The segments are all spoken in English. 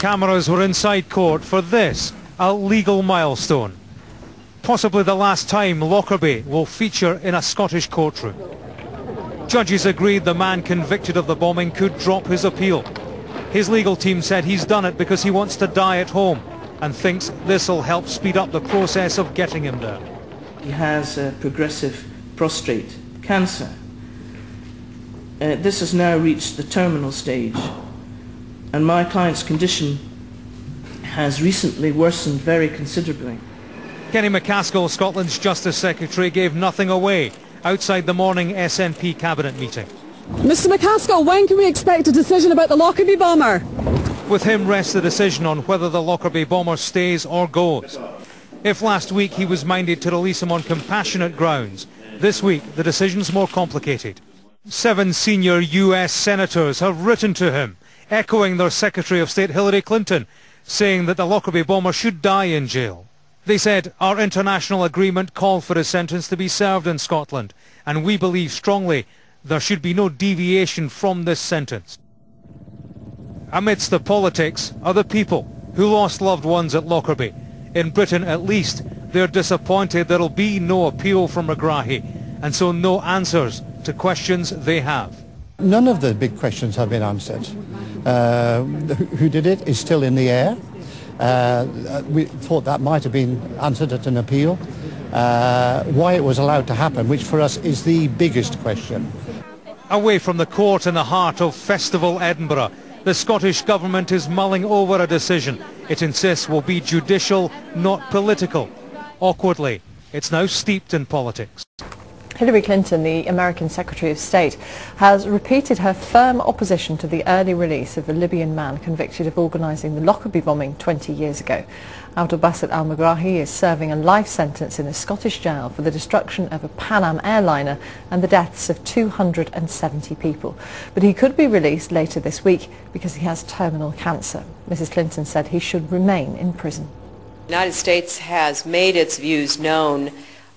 Cameras were inside court for this, a legal milestone. Possibly the last time Lockerbie will feature in a Scottish courtroom. Judges agreed the man convicted of the bombing could drop his appeal. His legal team said he's done it because he wants to die at home and thinks this'll help speed up the process of getting him there. He has progressive prostate cancer. This has now reached the terminal stage, and my client's condition has recently worsened very considerably. Kenny McCaskill, Scotland's Justice Secretary, gave nothing away outside the morning SNP cabinet meeting. Mr McCaskill, when can we expect a decision about the Lockerbie Bomber? With him rests the decision on whether the Lockerbie Bomber stays or goes. If last week he was minded to release him on compassionate grounds, this week the decision's more complicated. 7 senior U.S. senators have written to him, echoing their Secretary of State Hillary Clinton, saying that the Lockerbie Bomber should die in jail. They said, our international agreement called for his sentence to be served in Scotland, and we believe strongly there should be no deviation from this sentence. Amidst the politics are the people who lost loved ones at Lockerbie. In Britain at least, they're disappointed there'll be no appeal from Megrahi, and so no answers to questions they have. None of the big questions have been answered. Who did it is still in the air. We thought that might have been answered at an appeal. Why it was allowed to happen, which for us is the biggest question. Away from the court in the heart of Festival Edinburgh, the Scottish Government is mulling over a decision it insists will be judicial, not political. Awkwardly, it's now steeped in politics. Hillary Clinton, the American Secretary of State, has repeated her firm opposition to the early release of the Libyan man convicted of organising the Lockerbie bombing 20 years ago. Abdel-Basset al-Megrahi is serving a life sentence in a Scottish jail for the destruction of a Pan Am airliner and the deaths of 270 people. But he could be released later this week because he has terminal cancer. Mrs. Clinton said he should remain in prison. The United States has made its views known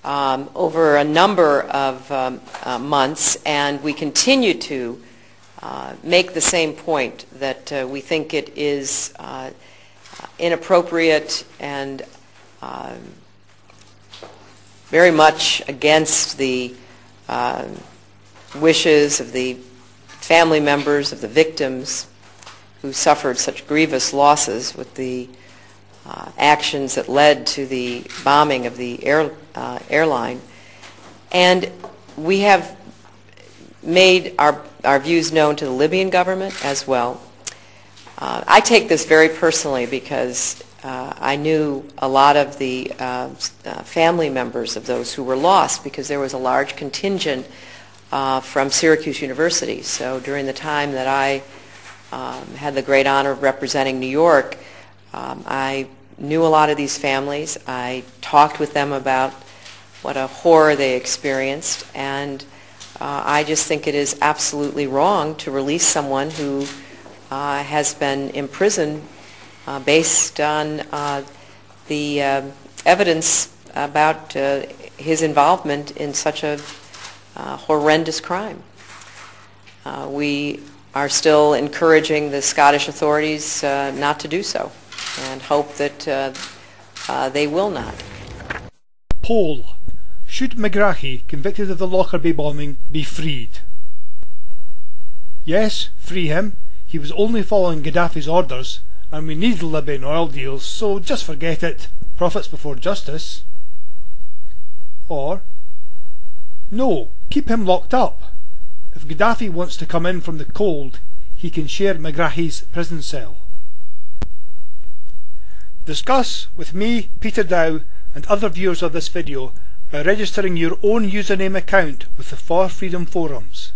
over a number of months, and we continue to make the same point that we think it is inappropriate and very much against the wishes of the family members of the victims who suffered such grievous losses with the actions that led to the bombing of the airline. And we have made our views known to the Libyan government as well. I take this very personally because I knew a lot of the family members of those who were lost because there was a large contingent from Syracuse University. So during the time that I had the great honor of representing New York, I knew a lot of these families. I talked with them about what a horror they experienced, and I just think it is absolutely wrong to release someone who has been imprisoned based on the evidence about his involvement in such a horrendous crime. We are still encouraging the Scottish authorities not to do so, and hope that they will not. Poll. Should Megrahi, convicted of the Lockerbie bombing, be freed? Yes, free him. He was only following Gaddafi's orders, and we need the Libyan oil deals, so just forget it. Profits before justice. Or, no, keep him locked up. If Gaddafi wants to come in from the cold, he can share Megrahi's prison cell. Discuss with me, Peter Dow, and other viewers of this video by registering your own username account with the For Freedom forums.